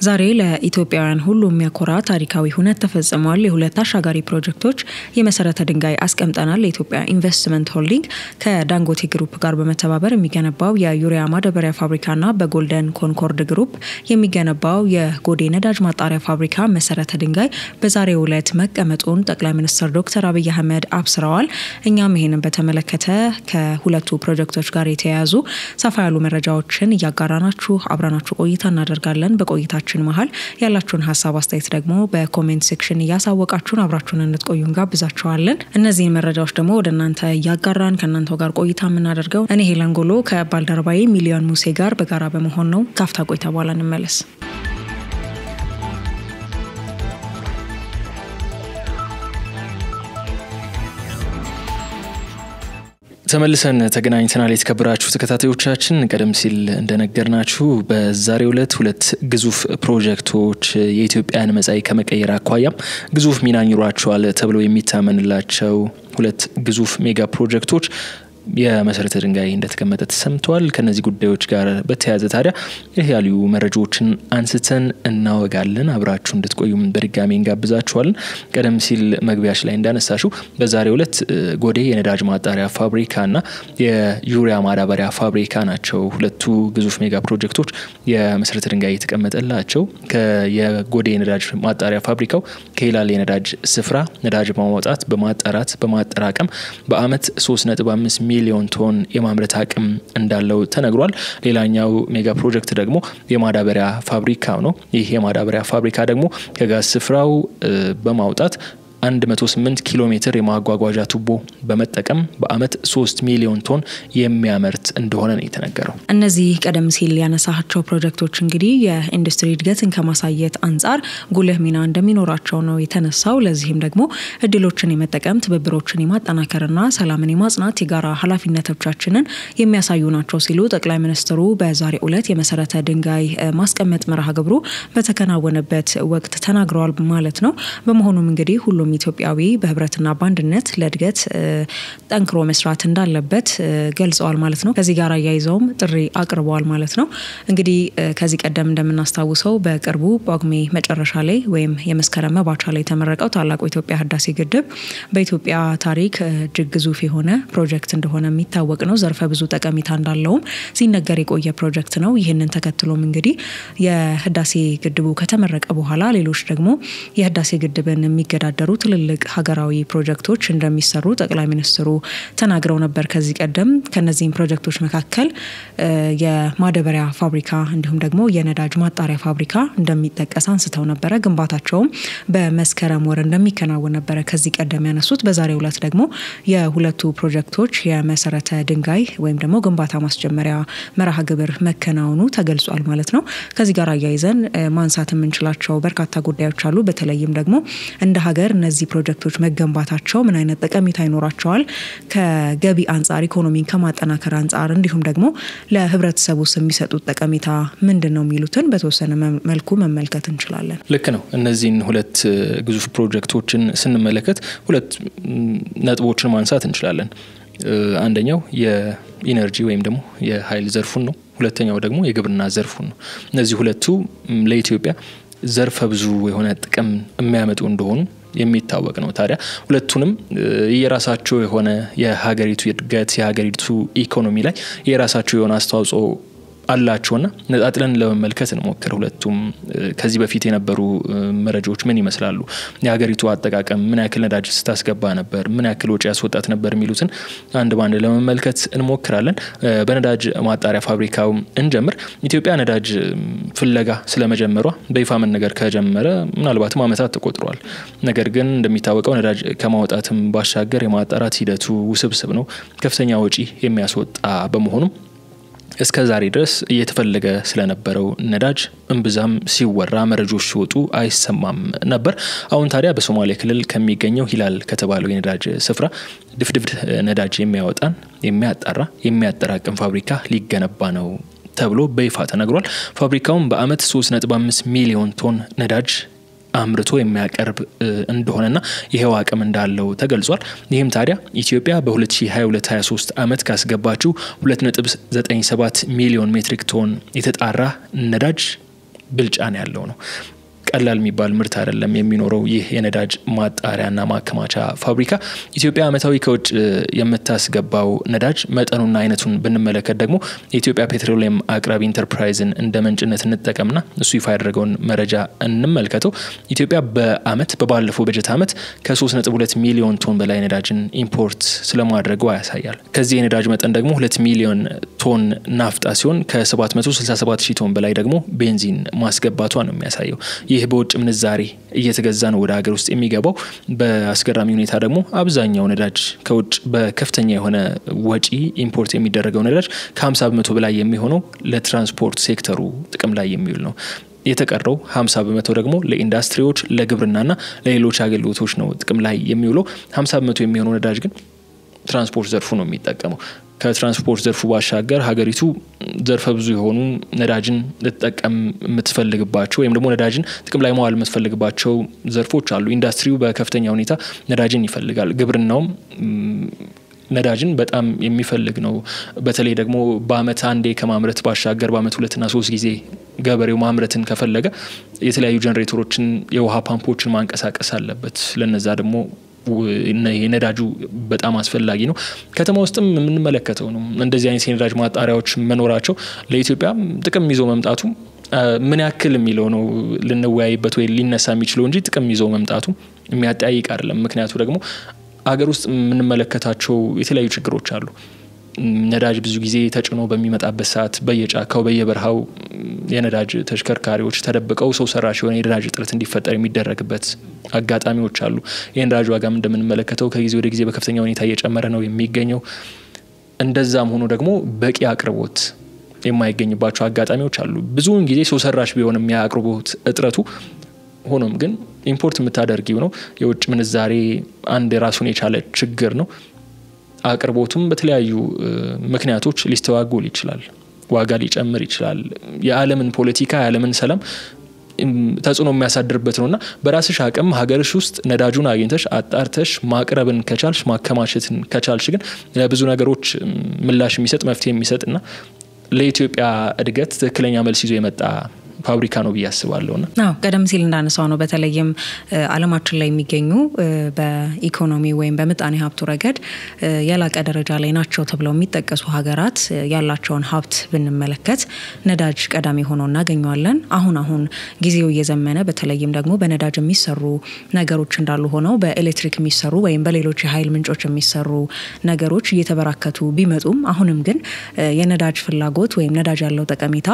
ዛሬ ለኢትዮጵያውያን ሁሉ የሚያኮራ ታሪካዊ ሁነት ተፈጽሟል። የሁለት አሻጋሪ ፕሮጀክቶች የመሰረተ ድንጋይ አስቀምጠናል። የኢትዮጵያ ኢንቨስትመንት ሆልዲንግ ከዳንጎቴ ግሩፕ ጋር በመተባበር የሚገነባው የዩሪያ ማዳበሪያ ፋብሪካና በጎልደን ኮንኮርድ ግሩፕ የሚገነባው የጎዴ ነዳጅ ማጣሪያ ፋብሪካ መሰረተ ድንጋይ በዛሬው ዕለት መቀመጡን ጠቅላይ ሚኒስትር ዶክተር አብይ አህመድ አብስረዋል። እኛም ይሄንን በተመለከተ ከሁለቱ ፕሮጀክቶች ጋር የተያያዙ ሰፋ ያሉ መረጃዎችን እያጋራናችሁ አብራናችሁ ቆይታ እናደርጋለን። በቆይታችን መሃል ያላችሁን ሀሳብ አስተያየት ደግሞ በኮሜንት ሴክሽን ያሳወቃችሁን አብራችሁን እንድትቆዩን ጋብዛችኋለን። እነዚህ መረጃዎች ደግሞ ወደናንተ ያጋራን ከናንተው ጋር ቆይታ የምናደርገው እኔ ሄለን ጎሎ ከባልደረባዬ ሚሊዮን ሙሴ ጋር በጋራ በመሆን ነው። ካፍታ ቆይታ በኋላ እንመለስ። ተመልሰን ተገናኝተናል። የተከበራችሁ ተከታታዮቻችን ቀደም ሲል እንደነገርናችሁ በዛሬው ዕለት ሁለት ግዙፍ ፕሮጀክቶች የኢትዮጵያን መጻኢ ከመቀየር አኳያም ግዙፍ ሚና ይኖራቸዋል ተብሎ የሚታመንላቸው ሁለት ግዙፍ ሜጋ ፕሮጀክቶች የመሰረተ ድንጋይ እንደተቀመጠ ተሰምቷል። ከነዚህ ጉዳዮች ጋር በተያያዘ ታዲያ ይህ ያሉ መረጃዎችን አንስተን እናወጋለን። አብራችሁ እንድትቆዩም በድጋሚ እንጋብዛችኋለን። ቀደም ሲል መግቢያሽ ላይ እንዳነሳሽው በዛሬው ዕለት ጎዴ የነዳጅ ማጣሪያ ፋብሪካና የዩሪያ ማዳበሪያ ፋብሪካ ናቸው ሁለቱ ግዙፍ ሜጋ ፕሮጀክቶች የመሰረተ ድንጋይ የተቀመጠላቸው። የጎዴ የነዳጅ ማጣሪያ ፋብሪካው ከሂላል የነዳጅ ስፍራ ነዳጅ በማውጣት በማጣራት በማጠራቀም በአመት 3.5 ሚሊዮን ቶን የማምረት አቅም እንዳለው ተነግሯል። ሌላኛው ሜጋ ፕሮጀክት ደግሞ የማዳበሪያ ፋብሪካው ነው። ይህ የማዳበሪያ ፋብሪካ ደግሞ ከጋዝ ስፍራው በማውጣት 108 ኪሎ ሜትር የማጓጓዣ ቱቦ በመጠቀም በአመት 3 ሚሊዮን ቶን የሚያመርት እንደሆነ ነው የተነገረው። እነዚህ ቀደም ሲል ያነሳቸው ፕሮጀክቶች እንግዲህ የኢንዱስትሪ እድገትን ከማሳየት አንፃር ጉልህ ሚና እንደሚኖራቸው ነው የተነሳው። ለዚህም ደግሞ እድሎችን የመጠቀም ትብብሮችን የማጠናከርና ሰላምን የማጽናት የጋራ ኃላፊነቶቻችንን የሚያሳዩ ናቸው ሲሉ ጠቅላይ ሚኒስትሩ በዛሬው ዕለት የመሰረተ ድንጋይ ማስቀመጥ መርሃ ግብሩ በተከናወነበት ወቅት ተናግረዋል ማለት ነው። በመሆኑም እንግዲህ ሁሉ ኢትዮጵያዊ በህብረትና ባንድነት ለእድገት ጠንክሮ መስራት እንዳለበት ገልጸዋል ማለት ነው። ከዚህ ጋር ያይዘውም ጥሪ አቅርበዋል ማለት ነው። እንግዲህ ከዚህ ቀደም እንደምናስታውሰው በቅርቡ ጳጉሜ መጨረሻ ላይ ወይም የመስከረም መባቻ ላይ የተመረቀው ታላቁ የኢትዮጵያ ህዳሴ ግድብ በኢትዮጵያ ታሪክ እጅግ ግዙፍ የሆነ ፕሮጀክት እንደሆነ የሚታወቅ ነው። ዘርፈ ብዙ ጠቀሜታ እንዳለውም ሲነገር የቆየ ፕሮጀክት ነው። ይህንን ተከትሎም እንግዲህ የህዳሴ ግድቡ ከተመረቀ በኋላ ሌሎች ደግሞ የህዳሴ ግድብን የሚገዳደሩ ትልልቅ ሀገራዊ ፕሮጀክቶች እንደሚሰሩ ጠቅላይ ሚኒስትሩ ተናግረው ነበር። ከዚህ ቀደም ከነዚህ ፕሮጀክቶች መካከል የማዳበሪያ ፋብሪካ እንዲሁም ደግሞ የነዳጅ ማጣሪያ ፋብሪካ እንደሚጠቀስ አንስተው ነበር። ግንባታቸውም በመስከረም ወር እንደሚከናወን ነበር ከዚህ ቀደም ያነሱት። በዛሬው ዕለት ደግሞ የሁለቱ ፕሮጀክቶች የመሰረተ ድንጋይ ወይም ደግሞ ግንባታ ማስጀመሪያ መርሃ ግብር መከናወኑ ተገልጿል ማለት ነው። ከዚህ ጋር አያይዘን ማንሳት የምንችላቸው በርካታ ጉዳዮች አሉ። በተለይም ደግሞ እንደ ሀገር እነዚህ ፕሮጀክቶች መገንባታቸው ምን አይነት ጠቀሜታ ይኖራቸዋል ከገቢ አንፃር ኢኮኖሚን ከማጠናከር አንፃር እንዲሁም ደግሞ ለህብረተሰቡ የሚሰጡት ጠቀሜታ ምንድነው የሚሉትን በተወሰነ መልኩ መመልከት እንችላለን። ልክ ነው። እነዚህን ሁለት ግዙፍ ፕሮጀክቶችን ስንመለከት ሁለት ነጥቦችን ማንሳት እንችላለን። አንደኛው የኢነርጂ ወይም ደግሞ የኃይል ዘርፉን ነው። ሁለተኛው ደግሞ የግብርና ዘርፉን ነው። እነዚህ ሁለቱ ለኢትዮጵያ ዘርፈ ብዙ የሆነ ጥቅም የሚያመጡ እንደሆኑ የሚታወቅ ነው። ታዲያ ሁለቱንም የራሳቸው የሆነ የሀገሪቱ እድገት የሀገሪቱ ኢኮኖሚ ላይ የራሳቸው የሆነ አስተዋጽኦ አላቸውና ነጣጥለን ለመመልከት እንሞክር። ሁለቱም ከዚህ በፊት የነበሩ መረጃዎች ምን ይመስላሉ፣ የሀገሪቱ አጠቃቀም ምን ያክል ነዳጅ ስታስገባ ነበር፣ ምን ያክል ወጪ ያስወጣት ነበር የሚሉትን አንድ ባንድ ለመመልከት እንሞክራለን። በነዳጅ ማጣሪያ ፋብሪካው እንጀምር። ኢትዮጵያ ነዳጅ ፍለጋ ስለመጀመሯ በይፋ መነገር ከጀመረ ምናልባትም አመታት ተቆጥሯል። ነገር ግን እንደሚታወቀው ነዳጅ ከማውጣትም ባሻገር የማጣራት ሂደቱ ውስብስብ ነው፣ ከፍተኛ ወጪ የሚያስወጣ በመሆኑ እስከ ዛሬ ድረስ እየተፈለገ ስለነበረው ነዳጅ እንብዛም ሲወራ መረጃዎች ሲወጡ አይሰማም ነበር። አሁን ታዲያ በሶማሌ ክልል ከሚገኘው ሂላል ከተባለው የነዳጅ ስፍራ ድፍድፍ ነዳጅ የሚያወጣን የሚያጣራ የሚያጠራቅም ፋብሪካ ሊገነባ ነው ተብሎ በይፋ ተነግሯል። ፋብሪካውም በአመት 3.5 ሚሊዮን ቶን ነዳጅ አምርቶ የሚያቀርብ እንደሆነና ይሄው አቅም እንዳለው ተገልጿል። ይህም ታዲያ ኢትዮጵያ በ2022-23 አመት ካስገባችው 2.97 ሚሊዮን ሜትሪክ ቶን የተጣራ ነዳጅ ብልጫ ነው ያለው ነው። ቀላል የሚባል ምርት አይደለም የሚኖረው ይህ የነዳጅ ማጣሪያና ማከማቻ ፋብሪካ። ኢትዮጵያ ዓመታዊ ከውጭ የምታስገባው ነዳጅ መጠኑና አይነቱን ብንመለከት ደግሞ የኢትዮጵያ ፔትሮሊየም አቅራቢ ኢንተርፕራይዝን እንደ ምንጭነት እንጠቀምና እሱ ይፋ ያደረገውን መረጃ እንመልከተው። ኢትዮጵያ በአመት በባለፈው በጀት አመት ከ3.2 ሚሊዮን ቶን በላይ ነዳጅን ኢምፖርት ስለማድረጉ ያሳያል። ከዚህ የነዳጅ መጠን ደግሞ 2 ሚሊዮን ቶን ናፍጣ ሲሆን ከ767 ሺህ ቶን በላይ ደግሞ ቤንዚን ማስገባቷ ነው የሚያሳየው። ይህ በውጭ ምንዛሬ እየተገዛ ነው ወደ ሀገር ውስጥ የሚገባው። በአስገራሚ ሁኔታ ደግሞ አብዛኛው ነዳጅ ከውጭ በከፍተኛ የሆነ ወጪ ኢምፖርት የሚደረገው ነዳጅ ከ50% በላይ የሚሆነው ለትራንስፖርት ሴክተሩ ጥቅም ላይ የሚውል ነው። የተቀረው 50% ደግሞ ለኢንዱስትሪዎች፣ ለግብርናና ለሌሎች አገልግሎቶች ነው ጥቅም ላይ የሚውለው። 50% የሚሆነው ነዳጅ ግን ትራንስፖርት ዘርፉ ነው የሚጠቀመው። ከትራንስፖርት ዘርፉ ባሻገር ሀገሪቱ ዘርፈ ብዙ የሆኑ ነዳጅን ልትጠቀም የምትፈልግባቸው ወይም ደግሞ ነዳጅን ጥቅም ላይ ማዋል የምትፈልግባቸው ዘርፎች አሉ። ኢንዱስትሪው በከፍተኛ ሁኔታ ነዳጅን ይፈልጋል። ግብርናውም ነዳጅን በጣም የሚፈልግ ነው። በተለይ ደግሞ በአመት አንዴ ከማምረት ባሻገር በአመት 2 እና 3 ጊዜ ገበሬው ማምረትን ከፈለገ የተለያዩ ጀነሬተሮችን፣ የውሃ ፓምፖችን ማንቀሳቀስ አለበት። ለነዛ ደግሞ የነዳጁ በጣም አስፈላጊ ነው። ከተማ ውስጥም የምንመለከተው ነው እንደዚህ አይነት የነዳጅ ማጣሪያዎች መኖራቸው ለኢትዮጵያ ጥቅም ይዞ መምጣቱ ምን ያክል የሚለው ነው ልንወያይበት ወይ ሊነሳ የሚችለው እንጂ ጥቅም ይዞ መምጣቱ የሚያጠያይቅ አይደለም። ምክንያቱ ደግሞ አገር ውስጥ የምንመለከታቸው የተለያዩ ችግሮች አሉ። ነዳጅ ብዙ ጊዜ ተጭኖ በሚመጣበት ሰዓት በየጫካው በየበረሃው የነዳጅ ተሽከርካሪዎች ተደብቀው ሰው ሰራሽ የሆነ የነዳጅ እጥረት እንዲፈጠር የሚደረግበት አጋጣሚዎች አሉ። የነዳጅ ዋጋም እንደምንመለከተው ከጊዜ ወደ ጊዜ በከፍተኛ ሁኔታ እየጨመረ ነው የሚገኘው። እንደዛም ሆኖ ደግሞ በቂ አቅርቦት የማይገኝባቸው አጋጣሚዎች አሉ። ብዙውን ጊዜ ሰው ሰራሽ ቢሆንም የአቅርቦት እጥረቱ ሆኖም ግን ኢምፖርት የምታደርጊው ነው የውጭ ምንዛሬ አንድ ራሱን የቻለ ችግር ነው። አቅርቦቱም በተለያዩ ምክንያቶች ሊስተዋጎል ይችላል፣ ዋጋ ሊጨምር ይችላል። የዓለምን ፖለቲካ የዓለምን ሰላም ተጽዕኖ የሚያሳድርበት ነውና በራስሽ አቅም ሀገርሽ ውስጥ ነዳጁን አግኝተሽ አጣርተሽ ማቅረብን ከቻልሽ ማከማቸትን ከቻልሽ ግን ለብዙ ነገሮች ምላሽ የሚሰጥ መፍትሄ የሚሰጥና ለኢትዮጵያ እድገት ትክክለኛ መልስ ይዞ የመጣ ፋብሪካ ነው ብያስባለሁና ቀደም ሲል እንዳነሳው ነው በተለይም ዓለማችን ላይ የሚገኙ በኢኮኖሚ ወይም በምጣኔ ሀብቱ ረገድ ያላቀ ደረጃ ላይ ናቸው ተብለው የሚጠቀሱ ሀገራት ያላቸውን ሀብት ብንመለከት ነዳጅ ቀዳሚ ሆኖ እናገኘዋለን። አሁን ጊዜው እየዘመነ በተለይም ደግሞ በነዳጅ የሚሰሩ ነገሮች እንዳሉ ሆነው በኤሌክትሪክ የሚሰሩ ወይም በሌሎች የኃይል ምንጮች የሚሰሩ ነገሮች እየተበራከቱ ቢመጡም አሁንም ግን የነዳጅ ፍላጎት ወይም ነዳጅ ያለው ጠቀሜታ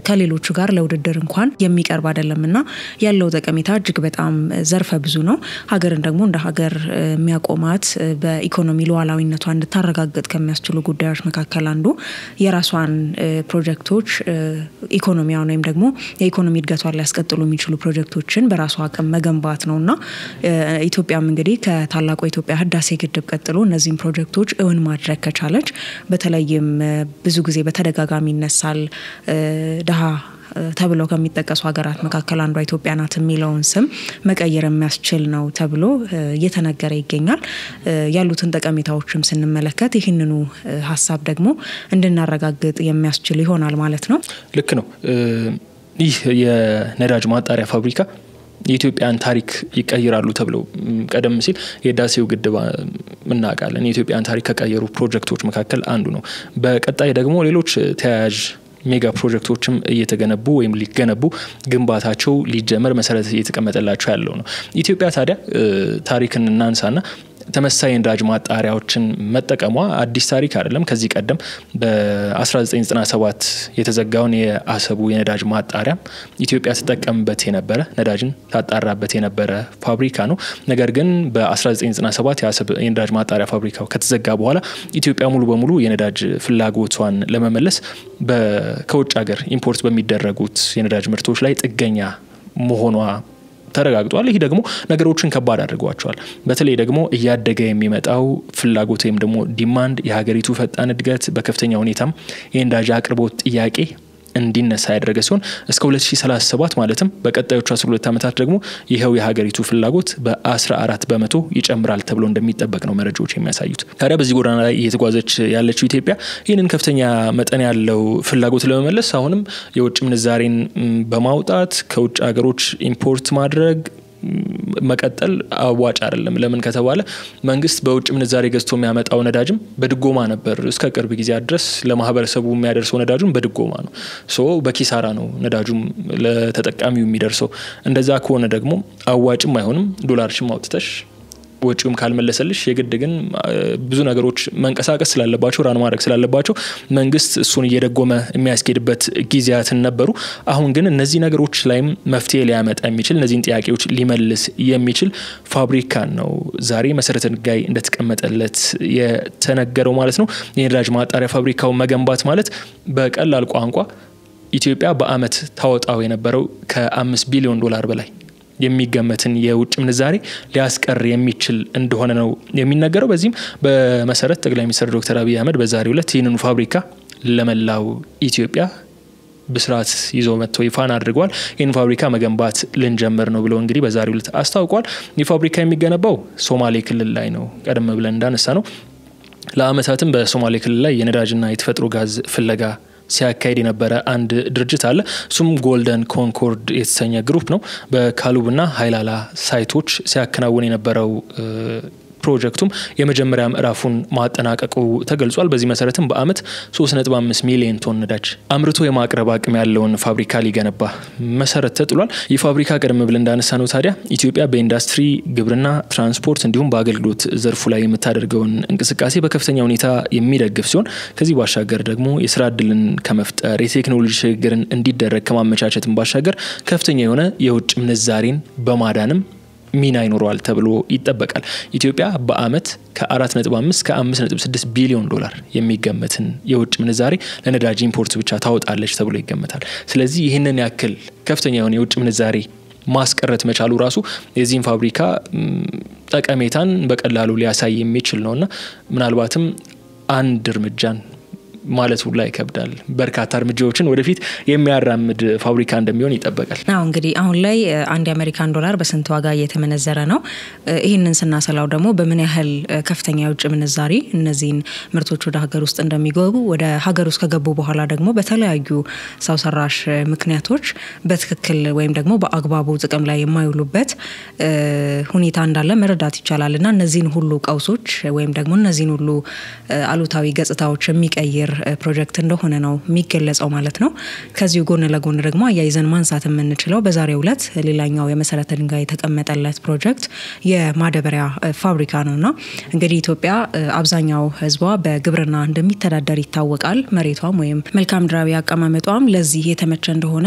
ከሌሎቹ ጋር ለውድድር እንኳን የሚቀርብ አይደለምና ያለው ጠቀሜታ እጅግ በጣም ዘርፈ ብዙ ነው። ሀገርን ደግሞ እንደ ሀገር የሚያቆማት በኢኮኖሚ ሉዓላዊነቷን እንድታረጋግጥ ከሚያስችሉ ጉዳዮች መካከል አንዱ የራሷን ፕሮጀክቶች ኢኮኖሚያውን ወይም ደግሞ የኢኮኖሚ እድገቷን ሊያስቀጥሉ የሚችሉ ፕሮጀክቶችን በራሷ አቅም መገንባት ነውና ኢትዮጵያም እንግዲህ ከታላቁ የኢትዮጵያ ህዳሴ ግድብ ቀጥሎ እነዚህን ፕሮጀክቶች እውን ማድረግ ከቻለች በተለይም ብዙ ጊዜ በተደጋጋሚ ይነሳል ደሃ ተብሎ ከሚጠቀሱ ሀገራት መካከል አንዷ ኢትዮጵያ ናት የሚለውን ስም መቀየር የሚያስችል ነው ተብሎ እየተነገረ ይገኛል። ያሉትን ጠቀሜታዎችም ስንመለከት ይህንኑ ሀሳብ ደግሞ እንድናረጋግጥ የሚያስችል ይሆናል ማለት ነው። ልክ ነው። ይህ የነዳጅ ማጣሪያ ፋብሪካ የኢትዮጵያን ታሪክ ይቀይራሉ ተብለው ቀደም ሲል የህዳሴው ግድብ እናውቃለን የኢትዮጵያን ታሪክ ከቀየሩ ፕሮጀክቶች መካከል አንዱ ነው። በቀጣይ ደግሞ ሌሎች ተያያዥ ሜጋ ፕሮጀክቶችም እየተገነቡ ወይም ሊገነቡ ግንባታቸው ሊጀመር መሰረት እየተቀመጠላቸው ያለው ነው። ኢትዮጵያ ታዲያ ታሪክን እናንሳና ተመሳሳይ ነዳጅ ማጣሪያዎችን መጠቀሟ አዲስ ታሪክ አይደለም። ከዚህ ቀደም በ1997 የተዘጋውን የአሰቡ የነዳጅ ማጣሪያ ኢትዮጵያ ተጠቀምበት የነበረ ነዳጅን ታጣራበት የነበረ ፋብሪካ ነው። ነገር ግን በ1997 የአሰብ የነዳጅ ማጣሪያ ፋብሪካው ከተዘጋ በኋላ ኢትዮጵያ ሙሉ በሙሉ የነዳጅ ፍላጎቷን ለመመለስ ከውጭ ሀገር ኢምፖርት በሚደረጉት የነዳጅ ምርቶች ላይ ጥገኛ መሆኗ ተረጋግጧል። ይህ ደግሞ ነገሮችን ከባድ አድርጓቸዋል። በተለይ ደግሞ እያደገ የሚመጣው ፍላጎት ወይም ደግሞ ዲማንድ የሀገሪቱ ፈጣን እድገት በከፍተኛ ሁኔታም የነዳጅ አቅርቦት ጥያቄ እንዲነሳ ያደረገ ሲሆን እስከ 2037 ማለትም በቀጣዮቹ 12 ዓመታት ደግሞ ይሄው የሀገሪቱ ፍላጎት በ14 በመቶ ይጨምራል ተብሎ እንደሚጠበቅ ነው መረጃዎች የሚያሳዩት። ታዲያ በዚህ ጎዳና ላይ እየተጓዘች ያለችው ኢትዮጵያ ይህንን ከፍተኛ መጠን ያለው ፍላጎት ለመመለስ አሁንም የውጭ ምንዛሬን በማውጣት ከውጭ ሀገሮች ኢምፖርት ማድረግ መቀጠል አዋጭ አይደለም። ለምን ከተባለ መንግስት በውጭ ምንዛሬ ገዝቶ የሚያመጣው ነዳጅም በድጎማ ነበር እስከ ቅርብ ጊዜ ድረስ ለማህበረሰቡ የሚያደርሰው ነዳጁም በድጎማ ነው። በኪሳራ ነው ነዳጁም ለተጠቃሚው የሚደርሰው። እንደዛ ከሆነ ደግሞ አዋጭም አይሆንም። ዶላርሽም አውጥተሽ ወጪውም ካልመለሰልሽ የግድ ግን ብዙ ነገሮች መንቀሳቀስ ስላለባቸው ራን ማድረግ ስላለባቸው መንግስት እሱን እየደጎመ የሚያስኬድበት ጊዜያትን ነበሩ። አሁን ግን እነዚህ ነገሮች ላይም መፍትሄ ሊያመጣ የሚችል እነዚህን ጥያቄዎች ሊመልስ የሚችል ፋብሪካ ነው ዛሬ መሰረተ ድንጋይ እንደተቀመጠለት የተነገረው ማለት ነው። የነዳጅ ማጣሪያ ፋብሪካው መገንባት ማለት በቀላል ቋንቋ ኢትዮጵያ በአመት ታወጣው የነበረው ከ5 ቢሊዮን ዶላር በላይ የሚገመትን የውጭ ምንዛሬ ሊያስቀር የሚችል እንደሆነ ነው የሚነገረው። በዚህም በመሰረት ጠቅላይ ሚኒስትር ዶክተር አብይ አህመድ በዛሬው ዕለት ይህንን ፋብሪካ ለመላው ኢትዮጵያ ብስራት ይዞ መጥተው ይፋን አድርገዋል። ይህን ፋብሪካ መገንባት ልንጀምር ነው ብለው እንግዲህ በዛሬው ዕለት አስታውቀዋል። ይህ ፋብሪካ የሚገነባው ሶማሌ ክልል ላይ ነው። ቀደም ብለን እንዳነሳ ነው ለአመታትም በሶማሌ ክልል ላይ የነዳጅና የተፈጥሮ ጋዝ ፍለጋ ሲያካሄድ የነበረ አንድ ድርጅት አለ። እሱም ጎልደን ኮንኮርድ የተሰኘ ግሩፕ ነው። በካሉብና ሃይላላ ሳይቶች ሲያከናውን የነበረው ፕሮጀክቱም የመጀመሪያ ምዕራፉን ማጠናቀቁ ተገልጿል። በዚህ መሰረትም በአመት 3.5 ሚሊዮን ቶን ነዳጅ አምርቶ የማቅረብ አቅም ያለውን ፋብሪካ ሊገነባ መሰረት ተጥሏል። ይህ ፋብሪካ ቀደም ብለን እንዳነሳ ነው ታዲያ ኢትዮጵያ በኢንዱስትሪ፣ ግብርና፣ ትራንስፖርት እንዲሁም በአገልግሎት ዘርፉ ላይ የምታደርገውን እንቅስቃሴ በከፍተኛ ሁኔታ የሚደግፍ ሲሆን ከዚህ ባሻገር ደግሞ የስራ ዕድልን ከመፍጠር የቴክኖሎጂ ሽግግርን እንዲደረግ ከማመቻቸትም ባሻገር ከፍተኛ የሆነ የውጭ ምንዛሬን በማዳንም ሚና ይኖረዋል ተብሎ ይጠበቃል። ኢትዮጵያ በአመት ከ4.5 እስከ 5.6 ቢሊዮን ዶላር የሚገመትን የውጭ ምንዛሬ ለነዳጅ ኢምፖርት ብቻ ታወጣለች ተብሎ ይገመታል። ስለዚህ ይህንን ያክል ከፍተኛ የሆነ የውጭ ምንዛሬ ማስቀረት መቻሉ ራሱ የዚህን ፋብሪካ ጠቀሜታን በቀላሉ ሊያሳይ የሚችል ነውና ምናልባትም አንድ እርምጃን ማለት ሁሉ ይከብዳል። በርካታ እርምጃዎችን ወደፊት የሚያራምድ ፋብሪካ እንደሚሆን ይጠበቃል። እንግዲህ አሁን ላይ አንድ የአሜሪካን ዶላር በስንት ዋጋ እየተመነዘረ ነው? ይህንን ስናሰላው ደግሞ በምን ያህል ከፍተኛ የውጭ ምንዛሪ እነዚህን ምርቶች ወደ ሀገር ውስጥ እንደሚገቡ ወደ ሀገር ውስጥ ከገቡ በኋላ ደግሞ በተለያዩ ሰው ሰራሽ ምክንያቶች በትክክል ወይም ደግሞ በአግባቡ ጥቅም ላይ የማይውሉበት ሁኔታ እንዳለ መረዳት ይቻላልና እነዚህን ሁሉ ቀውሶች ወይም ደግሞ እነዚህን ሁሉ አሉታዊ ገጽታዎች የሚቀይር ፕሮጀክት እንደሆነ ነው የሚገለጸው ማለት ነው። ከዚህ ጎን ለጎን ደግሞ አያይዘን ማንሳት የምንችለው በዛሬው ዕለት ሌላኛው የመሰረተ ድንጋይ የተቀመጠለት ፕሮጀክት የማዳበሪያ ፋብሪካ ነውና እንግዲህ ኢትዮጵያ አብዛኛው ህዝቧ በግብርና እንደሚተዳደር ይታወቃል። መሬቷም ወይም መልካም ምድራዊ አቀማመጧም ለዚህ የተመቸ እንደሆነ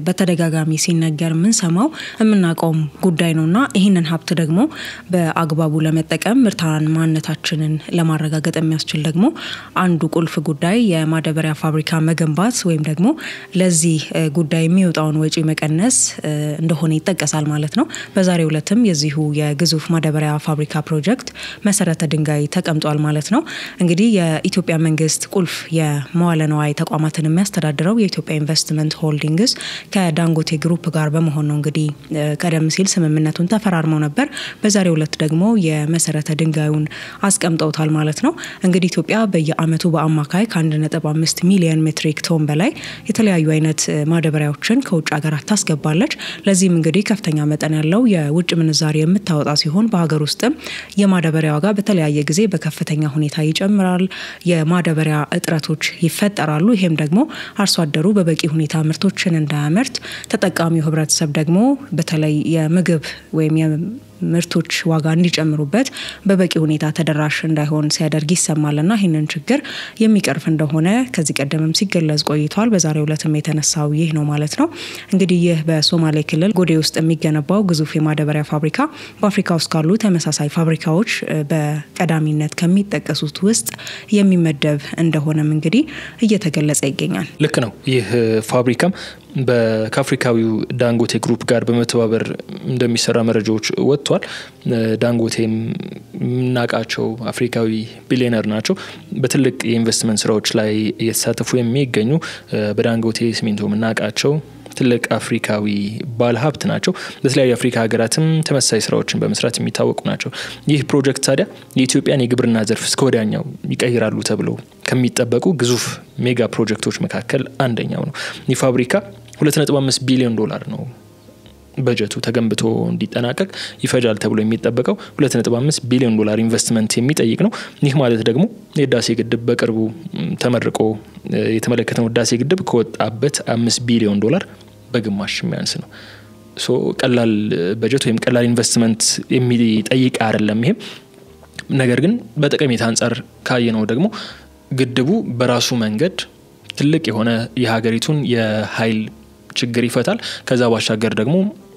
በተደጋጋሚ ሲነገር የምንሰማው የምናውቀው ጉዳይ ነውና ይህንን ሀብት ደግሞ በአግባቡ ለመጠቀም ምርታማነታችንን ለማረጋገጥ የሚያስችል ደግሞ አንዱ ቁልፍ ጉዳይ የማዳበሪያ ፋብሪካ መገንባት ወይም ደግሞ ለዚህ ጉዳይ የሚወጣውን ወጪ መቀነስ እንደሆነ ይጠቀሳል ማለት ነው። በዛሬው ዕለትም የዚሁ የግዙፍ ማዳበሪያ ፋብሪካ ፕሮጀክት መሰረተ ድንጋይ ተቀምጧል ማለት ነው። እንግዲህ የኢትዮጵያ መንግስት ቁልፍ የመዋለ ንዋይ ተቋማትን የሚያስተዳድረው የኢትዮጵያ ኢንቨስትመንት ሆልዲንግስ ከዳንጎቴ ግሩፕ ጋር በመሆን ነው እንግዲህ ቀደም ሲል ስምምነቱን ተፈራርመው ነበር። በዛሬው ዕለት ደግሞ የመሰረተ ድንጋዩን አስቀምጠውታል ማለት ነው። እንግዲህ ኢትዮጵያ በየአመቱ በአማካይ ከ1.5 ሚሊዮን ሜትሪክ ቶን በላይ የተለያዩ አይነት ማዳበሪያዎችን ከውጭ ሀገራት ታስገባለች። ለዚህም እንግዲህ ከፍተኛ መጠን ያለው የውጭ ምንዛሬ የምታወጣ ሲሆን በሀገር ውስጥም የማዳበሪያ ዋጋ በተለያየ ጊዜ በከፍተኛ ሁኔታ ይጨምራል። የማዳበሪያ እጥረቶች ይፈጠራሉ። ይሄም ደግሞ አርሶ አደሩ በበቂ ሁኔታ ምርቶችን እንዳያመርት ተጠቃሚው ህብረተሰብ ደግሞ በተለይ የምግብ ወይም ምርቶች ዋጋ እንዲጨምሩበት በበቂ ሁኔታ ተደራሽ እንዳይሆን ሲያደርግ ይሰማልና ይህንን ችግር የሚቀርፍ እንደሆነ ከዚህ ቀደምም ሲገለጽ ቆይቷል። በዛሬው ዕለትም የተነሳው ይህ ነው ማለት ነው። እንግዲህ ይህ በሶማሌ ክልል ጎዴ ውስጥ የሚገነባው ግዙፍ የማዳበሪያ ፋብሪካ በአፍሪካ ውስጥ ካሉ ተመሳሳይ ፋብሪካዎች በቀዳሚነት ከሚጠቀሱት ውስጥ የሚመደብ እንደሆነም እንግዲህ እየተገለጸ ይገኛል። ልክ ነው። ይህ ፋብሪካም በካፍሪካዊው ዳንጎቴ ግሩፕ ጋር በመተባበር እንደሚሰራ መረጃዎች ወጥቷል። ዳንጎቴም ናቃቸው አፍሪካዊ ቢሊዮነር ናቸው። በትልቅ የኢንቨስትመንት ስራዎች ላይ እየተሳተፉ የሚገኙ በዳንጎቴ ሲሚንቶ ናቃቸው ትልቅ አፍሪካዊ ባለሀብት ናቸው። በተለያዩ አፍሪካ ሀገራትም ተመሳሳይ ስራዎችን በመስራት የሚታወቁ ናቸው። ይህ ፕሮጀክት ታዲያ የኢትዮጵያን የግብርና ዘርፍ እስከ ወዲያኛው ይቀይራሉ ተብለው ከሚጠበቁ ግዙፍ ሜጋ ፕሮጀክቶች መካከል አንደኛው ነው። ይህ ፋብሪካ $2.5 ቢሊዮን ነው በጀቱ ተገንብቶ እንዲጠናቀቅ ይፈጃል ተብሎ የሚጠበቀው $2.5 ቢሊዮን ኢንቨስትመንት የሚጠይቅ ነው። ይህ ማለት ደግሞ የህዳሴ ግድብ በቅርቡ ተመርቆ የተመለከተው ህዳሴ ግድብ ከወጣበት $5 ቢሊዮን በግማሽ የሚያንስ ነው። ቀላል በጀት ወይም ቀላል ኢንቨስትመንት የሚጠይቅ አይደለም ይሄ። ነገር ግን በጠቀሜታ አንፃር ካየነው ደግሞ ግድቡ በራሱ መንገድ ትልቅ የሆነ የሀገሪቱን የኃይል ችግር ይፈታል። ከዛ ባሻገር ደግሞ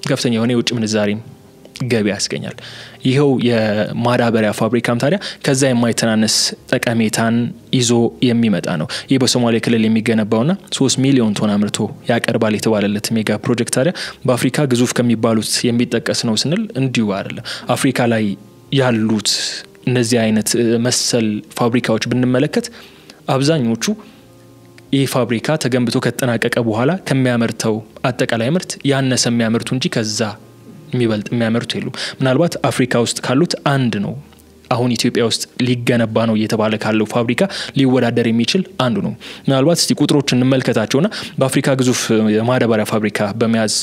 ከፍተኛ የሆነ የውጭ ምንዛሪ ገቢ ያስገኛል። ይሄው የማዳበሪያ ፋብሪካም ታዲያ ከዛ የማይተናነስ ጠቀሜታን ይዞ የሚመጣ ነው። ይህ በሶማሌ ክልል የሚገነባውና 3 ሚሊዮን ቶን አምርቶ ያቀርባል የተባለለት ሜጋ ፕሮጀክት ታዲያ በአፍሪካ ግዙፍ ከሚባሉት የሚጠቀስ ነው ስንል እንዲሁ አይደለም። አፍሪካ ላይ ያሉት እነዚህ አይነት መሰል ፋብሪካዎች ብንመለከት አብዛኞቹ ይህ ፋብሪካ ተገንብቶ ከተጠናቀቀ በኋላ ከሚያመርተው አጠቃላይ ምርት ያነሰ የሚያመርቱ እንጂ ከዛ የሚበልጥ የሚያመርቱ የሉም። ምናልባት አፍሪካ ውስጥ ካሉት አንድ ነው አሁን ኢትዮጵያ ውስጥ ሊገነባ ነው እየተባለ ካለው ፋብሪካ ሊወዳደር የሚችል አንዱ ነው። ምናልባት እስቲ ቁጥሮችን እንመልከታቸውና በአፍሪካ ግዙፍ የማዳበሪያ ፋብሪካ በመያዝ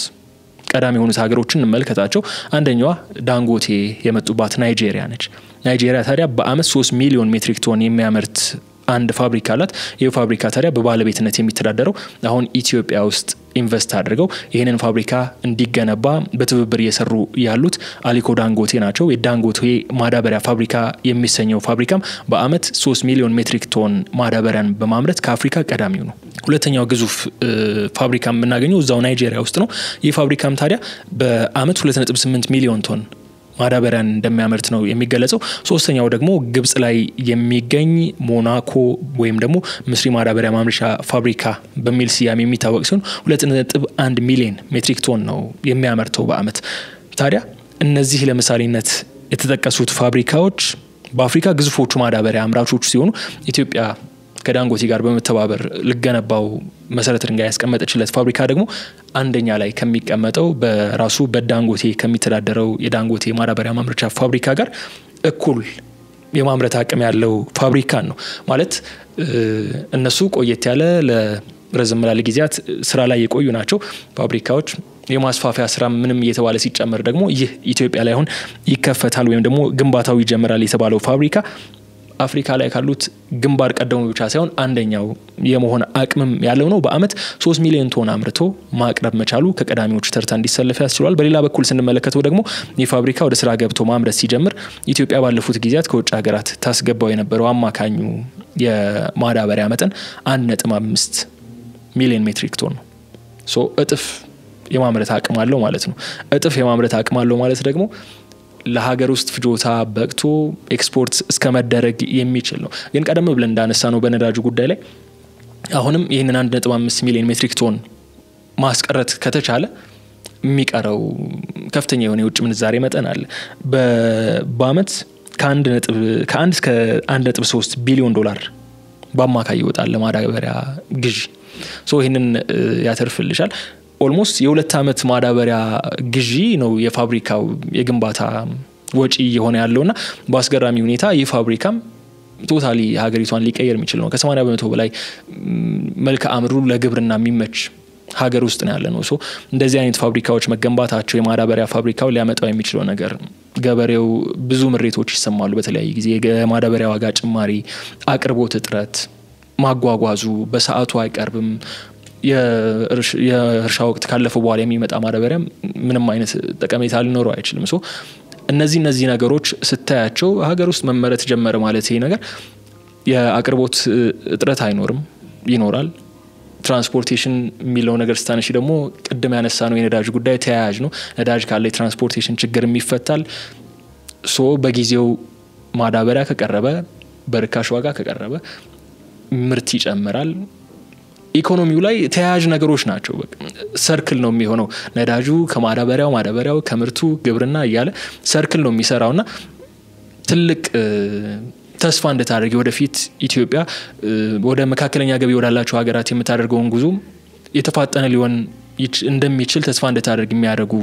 ቀዳሚ የሆኑት ሀገሮችን እንመልከታቸው። አንደኛዋ ዳንጎቴ የመጡባት ናይጄሪያ ነች። ናይጄሪያ ታዲያ በአመት 3 ሚሊዮን ሜትሪክ ቶን የሚያመርት አንድ ፋብሪካ አላት። ይህ ፋብሪካ ታዲያ በባለቤትነት የሚተዳደረው አሁን ኢትዮጵያ ውስጥ ኢንቨስት አድርገው ይሄንን ፋብሪካ እንዲገነባ በትብብር እየሰሩ ያሉት አሊኮ ዳንጎቴ ናቸው። የዳንጎቴ ማዳበሪያ ፋብሪካ የሚሰኘው ፋብሪካም በአመት 3 ሚሊዮን ሜትሪክ ቶን ማዳበሪያን በማምረት ከአፍሪካ ቀዳሚው ነው። ሁለተኛው ግዙፍ ፋብሪካ የምናገኘው እዛው ናይጄሪያ ውስጥ ነው። ይህ ፋብሪካም ታዲያ በአመት 2.8 ሚሊዮን ቶን ማዳበሪያን እንደሚያመርት ነው የሚገለጸው። ሶስተኛው ደግሞ ግብጽ ላይ የሚገኝ ሞናኮ ወይም ደግሞ ምስሪ ማዳበሪያ ማምረቻ ፋብሪካ በሚል ስያሜ የሚታወቅ ሲሆን 2.1 ሚሊዮን ሜትሪክ ቶን ነው የሚያመርተው በአመት። ታዲያ እነዚህ ለምሳሌነት የተጠቀሱት ፋብሪካዎች በአፍሪካ ግዙፎቹ ማዳበሪያ አምራቾች ሲሆኑ ኢትዮጵያ ከዳንጎቴ ጋር በመተባበር ልገነባው መሰረተ ድንጋይ ያስቀመጠችለት ፋብሪካ ደግሞ አንደኛ ላይ ከሚቀመጠው በራሱ በዳንጎቴ ከሚተዳደረው የዳንጎቴ ማዳበሪያ ማምረቻ ፋብሪካ ጋር እኩል የማምረት አቅም ያለው ፋብሪካ ነው ማለት። እነሱ ቆየት ያለ ለረዘም ላለ ጊዜያት ስራ ላይ የቆዩ ናቸው። ፋብሪካዎች የማስፋፊያ ስራ ምንም እየተባለ ሲጨመር ደግሞ ይህ ኢትዮጵያ ላይ አሁን ይከፈታል ወይም ደግሞ ግንባታው ይጀምራል የተባለው ፋብሪካ አፍሪካ ላይ ካሉት ግንባር ቀደሙ ብቻ ሳይሆን አንደኛው የመሆን አቅምም ያለው ነው። በአመት 3 ሚሊዮን ቶን አምርቶ ማቅረብ መቻሉ ከቀዳሚዎቹ ተርታ እንዲሰለፍ ያስችላል። በሌላ በኩል ስንመለከተው ደግሞ የፋብሪካ ወደ ስራ ገብቶ ማምረት ሲጀምር ኢትዮጵያ ባለፉት ጊዜያት ከውጭ ሀገራት ታስገባው የነበረው አማካኙ የማዳበሪያ መጠን 1.5 ሚሊዮን ሜትሪክ ቶን ነው። እጥፍ የማምረት አቅም አለው ማለት ነው። እጥፍ የማምረት አቅም አለው ማለት ደግሞ ለሀገር ውስጥ ፍጆታ በቅቶ ኤክስፖርት እስከ መደረግ የሚችል ነው። ግን ቀደም ብለን እንዳነሳ ነው በነዳጁ ጉዳይ ላይ አሁንም ይሄንን 1.5 ሚሊዮን ሜትሪክ ቶን ማስቀረት ከተቻለ የሚቀረው ከፍተኛ የሆነ የውጭ ምንዛሬ መጠን አለ። በአመት ከ1 እስከ 1.3 ቢሊዮን ዶላር በአማካይ ይወጣል ለማዳበሪያ ግዢ። ይሄንን ያተርፍልሻል። ኦልሞስት የ2 አመት ማዳበሪያ ግዢ ነው የፋብሪካው የግንባታ ወጪ የሆነ ያለውና በአስገራሚ ሁኔታ ይህ ፋብሪካም ቶታሊ ሀገሪቷን ሊቀየር የሚችል ነው። ከ80% በላይ መልክዓ ምድሩ ለግብርና የሚመች ሀገር ውስጥ ነው ያለነው። እንደዚህ አይነት ፋብሪካዎች መገንባታቸው የማዳበሪያ ፋብሪካው ሊያመጣው የሚችለው ነገር ገበሬው ብዙ ምሬቶች ይሰማሉ። በተለያየ ጊዜ የማዳበሪያ ዋጋ ጭማሪ፣ አቅርቦት እጥረት፣ ማጓጓዙ በሰዓቱ አይቀርብም፣ የእርሻ ወቅት ካለፈ በኋላ የሚመጣ ማዳበሪያ ምንም አይነት ጠቀሜታ ሊኖረው አይችልም። እነዚህ ነገሮች ስታያቸው ሀገር ውስጥ መመረት ጀመረ ማለት ይሄ ነገር የአቅርቦት እጥረት አይኖርም፣ ይኖራል። ትራንስፖርቴሽን የሚለው ነገር ስታነሺ ደግሞ ቅድም ያነሳ ነው የነዳጅ ጉዳይ ተያያዥ ነው። ነዳጅ ካለ የትራንስፖርቴሽን ችግርም ይፈታል። በጊዜው ማዳበሪያ ከቀረበ በርካሽ ዋጋ ከቀረበ ምርት ይጨምራል። ኢኮኖሚው ላይ ተያያዥ ነገሮች ናቸው በቃ ሰርክል ነው የሚሆነው ነዳጁ ከማዳበሪያው ከምርቱ ግብርና እያለ ሰርክል ነው የሚሰራውና ትልቅ ተስፋ እንደታደርጊ ወደፊት ኢትዮጵያ ወደ መካከለኛ ገቢ ወዳላቸው ሀገራት የምታደርገውን ጉዞ የተፋጠነ ሊሆን እንደሚችል ተስፋ እንደታደርጊ የሚያደርጉ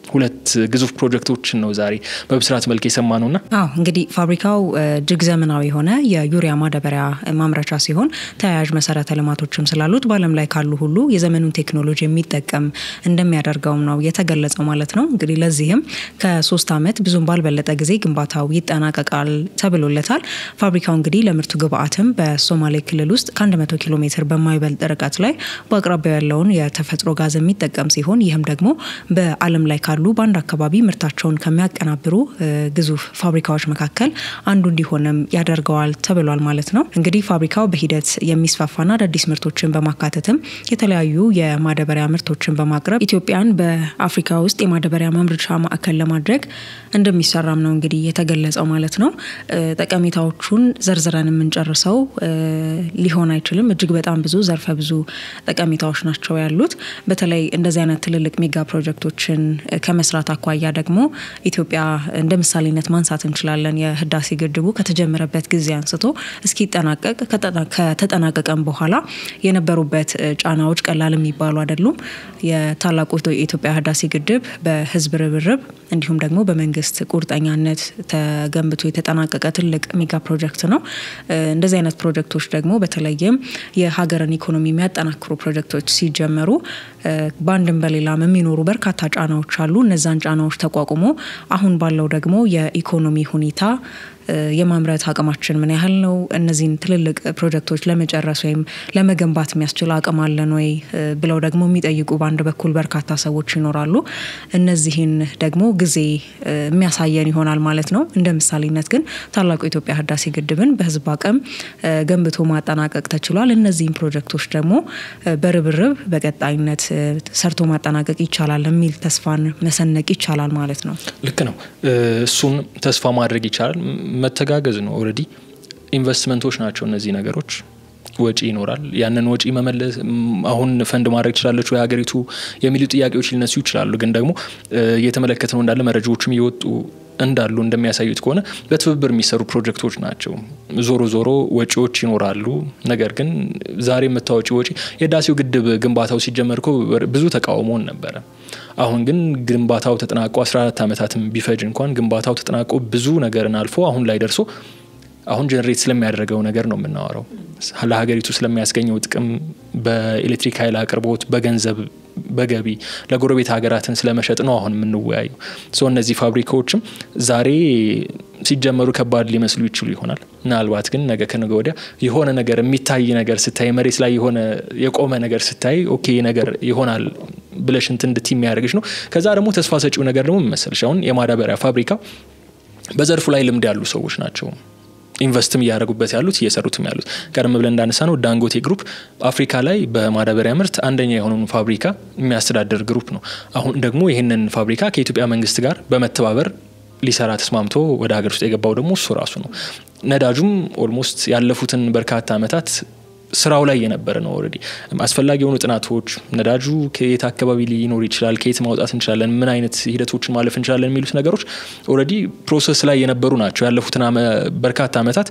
ሁለት ግዙፍ ፕሮጀክቶችን ነው ዛሬ በብስራት መልክ የሰማነውና እንግዲህ ፋብሪካው እጅግ ዘመናዊ ሆነ የዩሪያ ማዳበሪያ ማምረቻ ሲሆን ተያያዥ መሰረተ ልማቶችም ስላሉት በዓለም ላይ ካሉ ሁሉ የዘመኑን ቴክኖሎጂ የሚጠቀም እንደሚያደርገው ነው የተገለጸው ማለት ነው። እንግዲህ ለዚህም ከ3 አመት ብዙም ባልበለጠ ጊዜ ግንባታው ይጠናቀቃል ተብሎለታል። ፋብሪካው እንግዲህ ለምርቱ ግብአትም በሶማሌ ክልል ውስጥ ከ100 ኪሎ ሜትር በማይበልጥ ርቀት ላይ በአቅራቢያው ያለውን የተፈጥሮ ጋዝ የሚጠቀም ሲሆን ይህም ደግሞ በዓለም ላይ ካሉ ባንድ አካባቢ ምርታቸውን ከሚያቀናብሩ ግዙፍ ፋብሪካዎች መካከል አንዱ እንዲሆንም ያደርገዋል ተብሏል ማለት ነው። እንግዲህ ፋብሪካው በሂደት የሚስፋፋና አዳዲስ ምርቶችን በማካተትም የተለያዩ የማዳበሪያ ምርቶችን በማቅረብ ኢትዮጵያን በአፍሪካ ውስጥ የማዳበሪያ ማምረቻ ማዕከል ለማድረግ እንደሚሰራም ነው እንግዲህ የተገለጸው ማለት ነው። ጠቀሜታዎቹን ዘርዝረን የምንጨርሰው ሊሆን አይችልም። እጅግ በጣም ብዙ ዘርፈ ብዙ ጠቀሜታዎች ናቸው ያሉት። በተለይ እንደዚህ አይነት ትልልቅ ሜጋ ፕሮጀክቶችን ከመስራት አኳያ ደግሞ ኢትዮጵያ እንደ ምሳሌነት ማንሳት እንችላለን። የህዳሴ ግድቡ ከተጀመረበት ጊዜ አንስቶ እስኪጠናቀቅ ከተጠናቀቀም በኋላ የነበሩበት ጫናዎች ቀላል የሚባሉ አይደሉም። የታላቁ የኢትዮጵያ ህዳሴ ግድብ በህዝብ ርብርብ እንዲሁም ደግሞ በመንግስት ቁርጠኛነት ተገንብቶ የተጠናቀቀ ትልቅ ሜጋ ፕሮጀክት ነው። እንደዚህ አይነት ፕሮጀክቶች ደግሞ በተለይም የሀገርን ኢኮኖሚ የሚያጠናክሩ ፕሮጀክቶች ሲጀመሩ ባንድም በሌላም የሚኖሩ በርካታ ጫናዎች አሉ። እነዛን ጫናዎች ተቋቁሞ አሁን ባለው ደግሞ የኢኮኖሚ ሁኔታ የማምረት አቅማችን ምን ያህል ነው እነዚህን ትልልቅ ፕሮጀክቶች ለመጨረስ ወይም ለመገንባት የሚያስችል አቅም አለን ወይ ብለው ደግሞ የሚጠይቁ ባንድ በኩል በርካታ ሰዎች ይኖራሉ። እነዚህን ደግሞ ጊዜ የሚያሳየን ይሆናል ማለት ነው። እንደ ምሳሌነት ግን ታላቁ የኢትዮጵያ ህዳሴ ግድብን በህዝብ አቅም ገንብቶ ማጠናቀቅ ተችሏል። እነዚህን ፕሮጀክቶች ደግሞ በርብርብ በቀጣይነት ሰርቶ ማጠናቀቅ ይቻላል የሚል ተስፋን መሰነቅ ይቻላል ማለት ነው። ልክ ነው። እሱን ተስፋ ማድረግ ይቻላል። መተጋገዝ ነው። ኦሬዲ ኢንቨስትመንቶች ናቸው እነዚህ ነገሮች። ወጪ ይኖራል። ያንን ወጪ መመለስ አሁን ፈንድ ማድረግ ይችላልች ወይ ሀገሪቱ የሚሉ ጥያቄዎች ሊነሱ ይችላሉ። ግን ደግሞ እየተመለከተነው እንዳለ መረጃዎችም ይወጡ እንዳሉ እንደሚያሳዩት ከሆነ በትብብር የሚሰሩ ፕሮጀክቶች ናቸው። ዞሮ ወጪዎች ይኖራሉ። ነገር ግን ዛሬ የምታወጪው ወጪ የህዳሴው ግድብ ግንባታው ሲጀመርኮ ብዙ ተቃውሞን ነበር። አሁን ግን ግንባታው ተጠናቆ 14 አመታትም ቢፈጅ እንኳን ግንባታው ተጠናቆ ብዙ ነገርን አልፎ አሁን ላይ ደርሶ አሁን ጀነሬት ስለሚያደርገው ነገር ነው የምናወራው። ለሀገሪቱ ስለሚያስገኘው ጥቅም በኤሌክትሪክ ኃይል አቅርቦት በገንዘብ በገቢ ለጎረቤት ሀገራትን ስለመሸጥ ነው አሁን የምንወያየው። እነዚህ ፋብሪካዎችም ዛሬ ሲጀመሩ ከባድ ሊመስሉ ይችሉ ይሆናል። ምናልባት ግን ነገ ከነገ ወዲያ የሆነ ነገር የሚታይ ነገር ስታይ መሬት ላይ የሆነ የቆመ ነገር ስታይ ኦኬ ነገር ይሆናል ብለሽ እንድትይ የሚያደርግሽ ነው። ከዛ ደግሞ ተስፋ ሰጪው ነገር ደግሞ መሰልሽ አሁን የማዳበሪያ ፋብሪካ በዘርፉ ላይ ልምድ ያሉ ሰዎች ናቸው ኢንቨስትም ያደርጉበት ያሉት እየሰሩትም ያሉት። ቀደም ብለን እንዳነሳነው ዳንጎቴ ግሩፕ አፍሪካ ላይ በማዳበሪያ ምርት አንደኛ የሆነውን ፋብሪካ የሚያስተዳድር ግሩፕ ነው። አሁን ደግሞ ይሄንን ፋብሪካ ከኢትዮጵያ መንግስት ጋር በመተባበር ሊሰራ ተስማምቶ ወደ ሀገር ውስጥ የገባው ደግሞ እሱ ራሱ ነው። ነዳጁም ኦልሞስት ያለፉትን በርካታ አመታት ስራው ላይ የነበረ ነው። ኦሬዲ አስፈላጊ የሆኑ ጥናቶች ነዳጁ ከየት አካባቢ ሊኖር ይችላል ከየት ማውጣት እንችላለን ምን አይነት ሂደቶችን ማለፍ እንችላለን የሚሉት ነገሮች ኦሬዲ ፕሮሰስ ላይ የነበሩ ናቸው። ያለፉትን በርካታ አመታት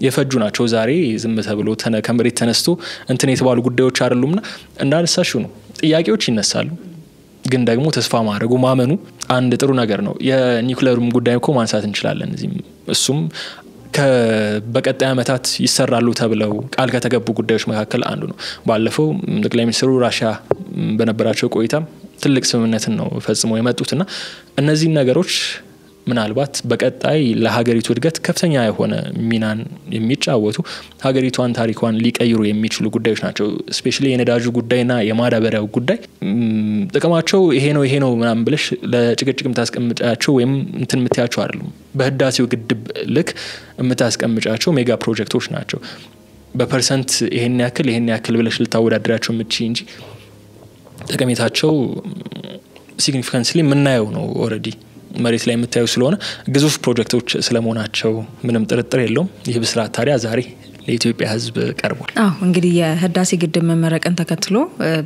የፈጁ ናቸው። ዛሬ ዝም ተብሎ ከመሬት ተነስቶ እንትን የተባሉ ጉዳዮች አይደሉምና እንዳነሳሽው ነው ጥያቄዎች ይነሳሉ። ግን ደግሞ ተስፋ ማድረጉ ማመኑ አንድ ጥሩ ነገር ነው። የኒውክሌሩም ጉዳይ እኮ ማንሳት እንችላለን እዚህም እሱም በቀጣይ አመታት ይሰራሉ ተብለው ቃል ከተገቡ ጉዳዮች መካከል አንዱ ነው። ባለፈው ጠቅላይ ሚኒስትሩ ራሺያ በነበራቸው ቆይታ ትልቅ ስምምነትን ነው ፈጽመው የመጡትና እነዚህ ነገሮች ምናልባት በቀጣይ ለሀገሪቱ እድገት ከፍተኛ የሆነ ሚናን የሚጫወቱ ሀገሪቷን ታሪኳን ሊቀይሩ የሚችሉ ጉዳዮች ናቸው። ስፔሻሊ የነዳጁ ጉዳይና የማዳበሪያው ጉዳይ ጥቅማቸው ይሄ ነው ምናምን ብለሽ ለጭቅጭቅ የምታስቀምጫቸው ወይም እንትን የምትያቸው አይደሉም። በህዳሴው ግድብ ልክ የምታስቀምጫቸው ሜጋ ፕሮጀክቶች ናቸው። በፐርሰንት ይሄን ያክል ብለሽ ልታወዳድራቸው የምትችይ እንጂ ጠቀሜታቸው ሲግኒፊካንትሊ የምናየው ነው ኦሬዲ መሬት ላይ የምታዩ ስለሆነ ግዙፍ ፕሮጀክቶች ስለመሆናቸው ምንም ጥርጥር የለውም። ይህ ብስራት ታዲያ ዛሬ ለኢትዮጵያ ህዝብ ቀርቧል። እንግዲህ የህዳሴ ግድብ መመረቅን ተከትሎ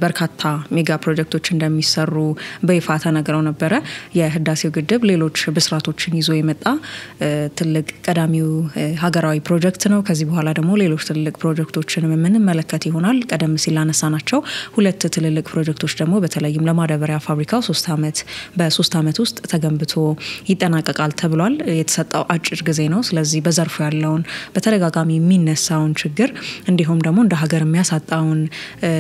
በርካታ ሜጋ ፕሮጀክቶች እንደሚሰሩ በይፋ ተነግረው ነበረ። የህዳሴው ግድብ ሌሎች ብስራቶችን ይዞ የመጣ ትልቅ ቀዳሚው ሀገራዊ ፕሮጀክት ነው። ከዚህ በኋላ ደግሞ ሌሎች ትልልቅ ፕሮጀክቶችን የምንመለከት ይሆናል። ቀደም ሲል አነሳናቸው ሁለት ትልልቅ ፕሮጀክቶች ደግሞ በተለይም ለማዳበሪያ ፋብሪካው በ3 አመት ውስጥ ተገንብቶ ይጠናቀቃል ተብሏል። የተሰጠው አጭር ጊዜ ነው። ስለዚህ በዘርፉ ያለውን በተደጋጋሚ የሚነሳውን ችግር እንዲሁም ደግሞ እንደ ሀገር የሚያሳጣውን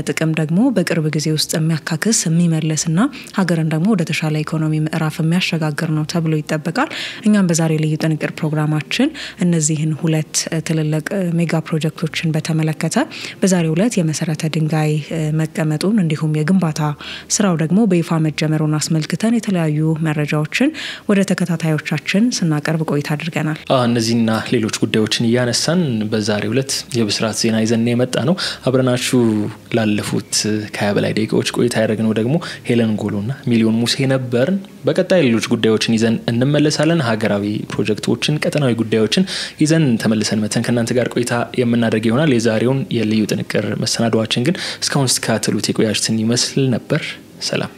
ጥቅም ደግሞ በቅርብ ጊዜ ውስጥ የሚያካክስ የሚመለስና ሀገርን ደግሞ ወደ ተሻለ ኢኮኖሚ ምዕራፍ የሚያሸጋግር ነው ተብሎ ይጠበቃል። እኛም በዛሬ ልዩ ጥንቅር ፕሮግራማችን እነዚህን ሁለት ትልልቅ ሜጋ ፕሮጀክቶችን በተመለከተ በዛሬው ዕለት የመሰረተ ድንጋይ መቀመጡን እንዲሁም የግንባታ ስራው ደግሞ በይፋ መጀመሩን አስመልክተን የተለያዩ መረጃዎችን ወደ ተከታታዮቻችን ስናቀርብ ቆይታ አድርገናል። እነዚህና ሌሎች ጉዳዮችን እያነሳን በዛሬው የብስራት ዜና ይዘን የመጣ ነው። አብረናችሁ ላለፉት ከ20 በላይ ደቂቃዎች ቆይታ ያደረግነው ደግሞ ሄለን ጎሎና ሚሊዮን ሙሴ ነበርን። በቀጣይ ሌሎች ጉዳዮችን ይዘን እንመለሳለን። ሀገራዊ ፕሮጀክቶችን፣ ቀጠናዊ ጉዳዮችን ይዘን ተመልሰን መተን ከእናንተ ጋር ቆይታ የምናደርግ ይሆናል። የዛሬውን የልዩ ጥንቅር መሰናዷችን ግን እስካሁን ስትከታተሉት የቆያችሁትን ይመስል ነበር። ሰላም።